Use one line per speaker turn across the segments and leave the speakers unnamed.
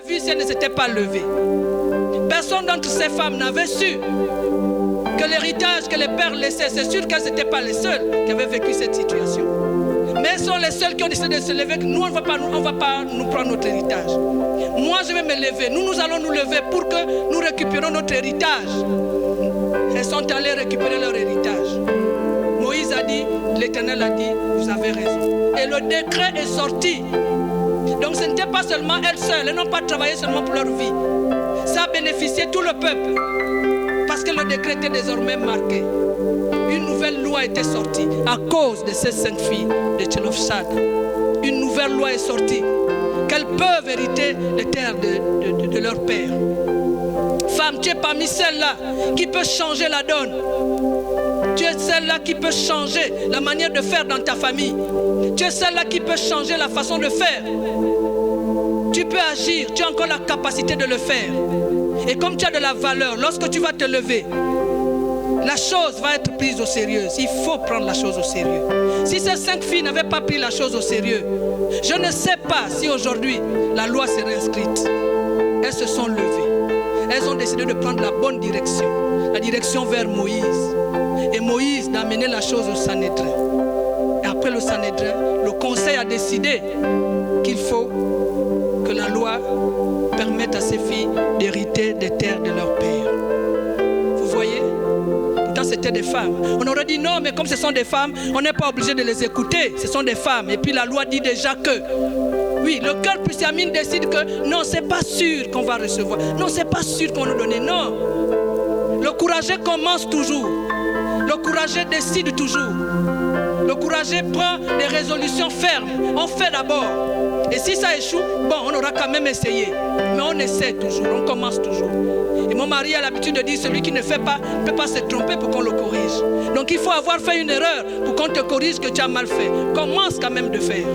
vu si elles ne s'étaient pas levées. Personne d'entre ces femmes n'avait su que l'héritage que les pères laissaient, c'est sûr qu'elles n'étaient pas les seules qui avaient vécu cette situation. Mais elles sont les seules qui ont décidé de se lever. Nous, on ne va pas nous prendre notre héritage. Moi, je vais me lever. Nous allons nous lever pour que nous récupérions notre héritage. Elles sont allées récupérer leur héritage. Moïse a dit, l'Éternel a dit, vous avez raison. Et le décret est sorti. Donc ce n'était pas seulement elles seules. Elles n'ont pas travaillé seulement pour leur vie. Ça a bénéficié tout le peuple. Parce que le décret était désormais marqué. Une nouvelle loi était sortie à cause de ces 5 filles de Tchelofchad. Une nouvelle loi est sortie qu'elles peuvent hériter les terres de leur père. Femme, tu es parmi celles-là qui peut changer la donne. Tu es celle-là qui peut changer la manière de faire dans ta famille. Tu es celle-là qui peut changer la façon de faire. Tu peux agir, tu as encore la capacité de le faire. Et comme tu as de la valeur, lorsque tu vas te lever, la chose va être prise au sérieux. Il faut prendre la chose au sérieux. Si ces 5 filles n'avaient pas pris la chose au sérieux, je ne sais pas si aujourd'hui la loi serait inscrite. Elles se sont levées. Elles ont décidé de prendre la bonne direction. La direction vers Moïse. Et Moïse d'amener la chose au Sanhédrin. Et après le Sanhédrin, le conseil a décidé qu'il faut que la loi permette à ces filles d'hériter des terres de leur père. Vous voyez? Pourtant c'était des femmes. On aurait dit non, mais comme ce sont des femmes, on n'est pas obligé de les écouter. Ce sont des femmes. Et puis la loi dit déjà que, oui, le cœur pusillanime décide que non, c'est pas sûr qu'on va recevoir. Non, c'est pas sûr qu'on va nous donner. Non. Le courageux commence toujours. Le courageux décide toujours. Le courageux prend des résolutions fermes. On fait d'abord. Et si ça échoue, bon, on aura quand même essayé. Mais on essaie toujours, on commence toujours. Et mon mari a l'habitude de dire, celui qui ne fait pas ne peut pas se tromper pour qu'on le corrige. Donc il faut avoir fait une erreur pour qu'on te corrige que tu as mal fait. Commence quand même de faire.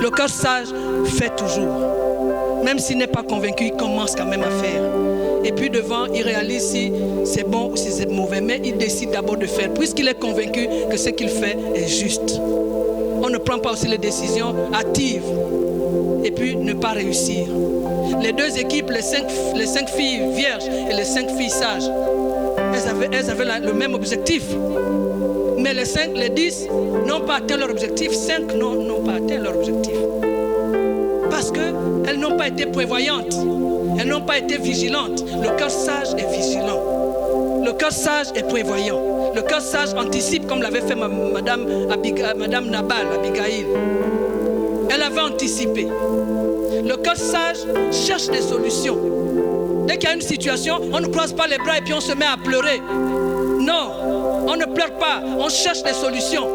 Le cœur sage fait toujours. Même s'il n'est pas convaincu, il commence quand même à faire. Et puis devant, il réalise si c'est bon ou si c'est mauvais. Mais il décide d'abord de faire, puisqu'il est convaincu que ce qu'il fait est juste. On ne prend pas aussi les décisions hâtives et puis ne pas réussir. Les 2 équipes, les 5 filles vierges et les 5 filles sages, elles avaient le même objectif. Mais les 10 n'ont pas atteint leur objectif, 5 n'ont pas atteint leur objectif. Parce qu'elles n'ont pas été prévoyantes, elles n'ont pas été vigilantes. Le cœur sage est vigilant. Le cœur sage est prévoyant. Le cœur sage anticipe comme l'avait fait Madame Nabal, Abigail. Elle avait anticipé. Le cœur sage cherche des solutions. Dès qu'il y a une situation, on ne croise pas les bras et puis on se met à pleurer. Non, on ne pleure pas, on cherche des solutions.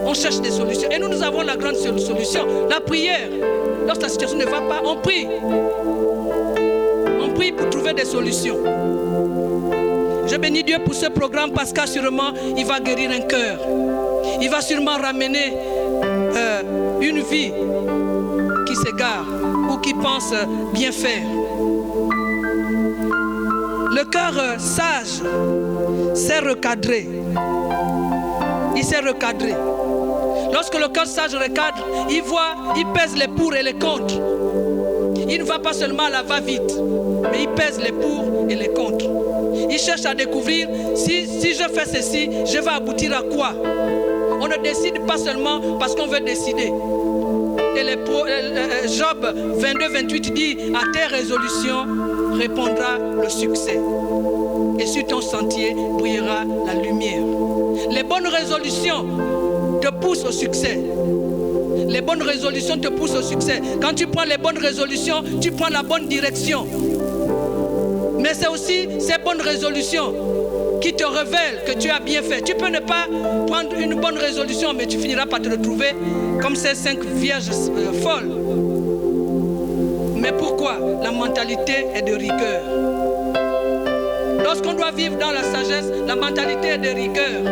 On cherche des solutions. Et nous avons la grande solution, la prière. Lorsque la situation ne va pas, on prie. On prie pour trouver des solutions. Je bénis Dieu pour ce programme parce qu'assurément, il va guérir un cœur. Il va sûrement ramener une vie qui s'égare ou qui pense bien faire. Le cœur sage s'est recadré. Il s'est recadré. Lorsque le cœur sage recadre, il voit, il pèse les pour et les contre. Il ne va pas seulement à la va-vite, mais il pèse les pour et les contre. Il cherche à découvrir si je fais ceci, je vais aboutir à quoi. On ne décide pas seulement parce qu'on veut décider. Et Job 22-28 dit, à tes résolutions répondra le succès. Et sur ton sentier brillera la lumière. Les bonnes résolutions te poussent au succès. Les bonnes résolutions te poussent au succès. Quand tu prends les bonnes résolutions, tu prends la bonne direction. Mais c'est aussi ces bonnes résolutions qui te révèlent que tu as bien fait. Tu peux ne pas prendre une bonne résolution, mais tu finiras par te retrouver comme ces 5 vierges folles. Mais pourquoi? La mentalité est de rigueur. Lorsqu'on doit vivre dans la sagesse, la mentalité est de rigueur.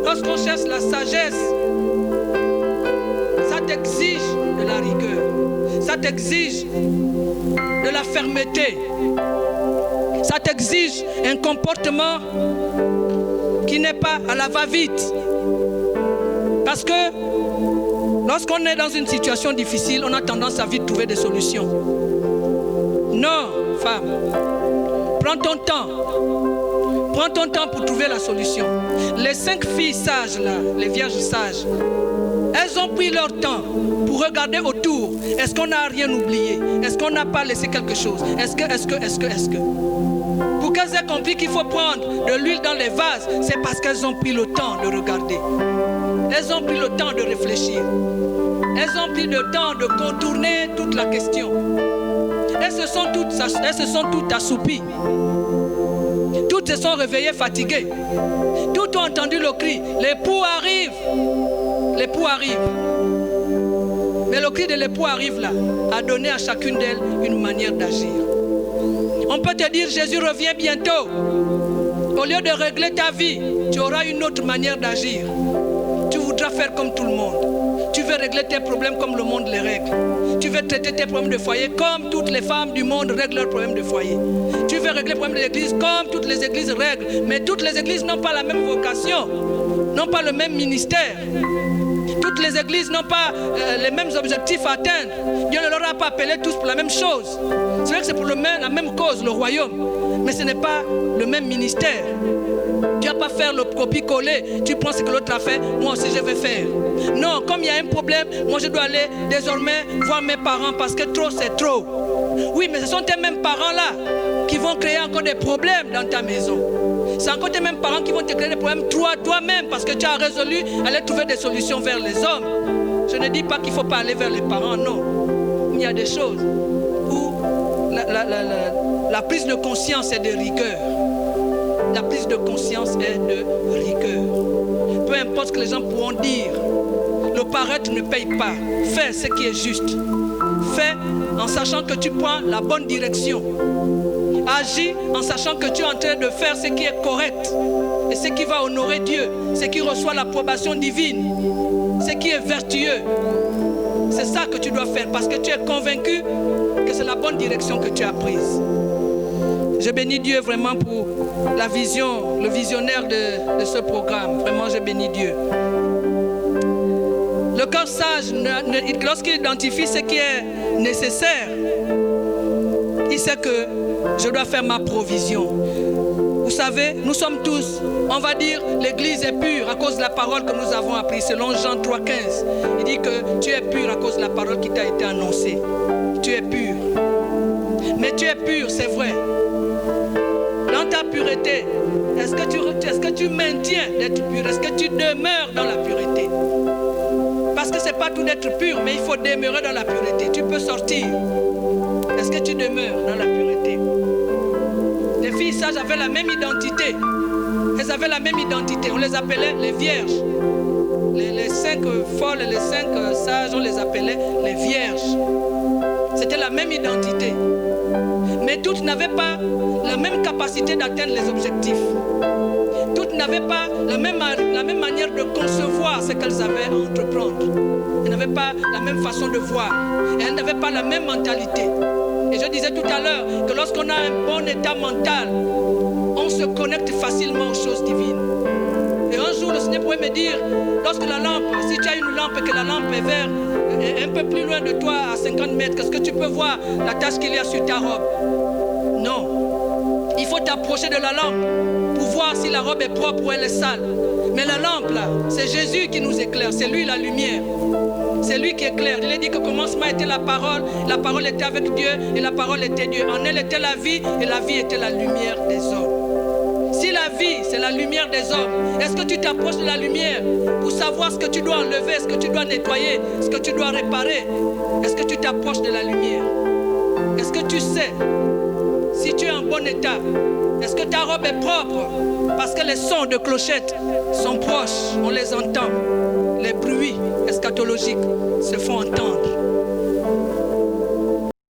Lorsqu'on cherche la sagesse, ça t'exige de la rigueur. Ça t'exige de la fermeté. Ça t'exige un comportement qui n'est pas à la va-vite. Parce que Lorsqu'on est dans une situation difficile, on a tendance à vite trouver des solutions. Non, femme, prends ton temps. Prends ton temps pour trouver la solution. Les 5 filles sages là, les vierges sages, elles ont pris leur temps pour regarder autour. Est-ce qu'on n'a rien oublié? Est-ce qu'on n'a pas laissé quelque chose? Est-ce que? Pour qu'elles aient compris qu'il faut prendre de l'huile dans les vases, c'est parce qu'elles ont pris le temps de regarder. Elles ont pris le temps de réfléchir. Elles ont pris le temps de contourner toute la question. Elles se sont toutes assoupies. Toutes se sont réveillées fatiguées. Toutes ont entendu le cri. L'époux arrive. L'époux arrive. Mais le cri de l'époux arrive là, a donné à chacune d'elles une manière d'agir. On peut te dire Jésus revient bientôt. Au lieu de régler ta vie, tu auras une autre manière d'agir. Tu voudras faire comme tout le monde. Tu veux régler tes problèmes comme le monde les règle. Tu veux traiter tes problèmes de foyer comme toutes les femmes du monde règlent leurs problèmes de foyer. Tu veux régler les problèmes de l'église comme toutes les églises règlent. Mais toutes les églises n'ont pas la même vocation, n'ont pas le même ministère. Toutes les églises n'ont pas les mêmes objectifs à atteindre. Dieu ne leur a pas appelés tous pour la même chose. C'est vrai que c'est pour la même cause, le royaume. Mais ce n'est pas le même ministère. Tu ne vas pas faire le copie-coller. Tu penses que l'autre a fait, moi aussi je vais faire. Non, comme il y a un problème, moi je dois aller désormais voir mes parents parce que trop c'est trop. Oui, mais ce sont tes mêmes parents-là qui vont créer encore des problèmes dans ta maison. C'est encore tes mêmes parents qui vont te créer des problèmes toi-même parce que tu as résolu aller trouver des solutions vers les hommes. Je ne dis pas qu'il ne faut pas aller vers les parents, non. Il y a des choses où la prise de conscience est de rigueur. La prise de conscience est de rigueur. Peu importe ce que les gens pourront dire, le paraître ne paye pas. Fais ce qui est juste. Fais en sachant que tu prends la bonne direction. Agis en sachant que tu es en train de faire ce qui est correct et ce qui va honorer Dieu, ce qui reçoit l'approbation divine, ce qui est vertueux. C'est ça que tu dois faire parce que tu es convaincu que c'est la bonne direction que tu as prise. Je bénis Dieu vraiment pour la vision, le visionnaire de ce programme. Vraiment, je bénis Dieu. Le cœur sage, lorsqu'il identifie ce qui est nécessaire, il sait que je dois faire ma provision. Vous savez, nous sommes tous, on va dire, l'église est pure à cause de la parole que nous avons apprise. Selon Jean 3,15, il dit que tu es pur à cause de la parole qui t'a été annoncée. Tu es pur. Mais tu es pur, c'est vrai. Dans ta pureté, est-ce que tu maintiens d'être pur? Est-ce que tu demeures dans la pureté? Parce que ce n'est pas tout d'être pur, mais il faut demeurer dans la pureté. Tu peux sortir. Est-ce que tu demeures dans la pureté? Les filles sages avaient la même identité. Elles avaient la même identité. On les appelait les vierges. Les 5 folles et les 5 sages, on les appelait les vierges. C'était la même identité. Mais toutes n'avaient pas la même capacité d'atteindre les objectifs. Toutes n'avaient pas la même manière de concevoir ce qu'elles avaient à entreprendre. Elles n'avaient pas la même façon de voir. Et elles n'avaient pas la même mentalité. Et je disais tout à l'heure que lorsqu'on a un bon état mental, on se connecte facilement aux choses divines. Et un jour, le Seigneur pouvait me dire, lorsque la lampe, si tu as une lampe et que la lampe est un peu plus loin de toi, à 50 mètres, qu'est-ce que tu peux voir la tache qu'il y a sur ta robe? Non. Il faut t'approcher de la lampe pour voir si la robe est propre ou elle est sale. Mais la lampe, là, c'est Jésus qui nous éclaire. C'est lui la lumière. C'est lui qui éclaire. Il a dit que au commencement était la parole était avec Dieu et la parole était Dieu. En elle était la vie et la vie était la lumière des hommes. Si la vie, c'est la lumière des hommes, est-ce que tu t'approches de la lumière pour savoir ce que tu dois enlever, ce que tu dois nettoyer, ce que tu dois réparer? Est-ce que tu t'approches de la lumière? Est-ce que tu sais si tu es en bon état? Est-ce que ta robe est propre? Parce que les sons de clochettes sont proches, on les entend. Les bruits eschatologiques se font entendre.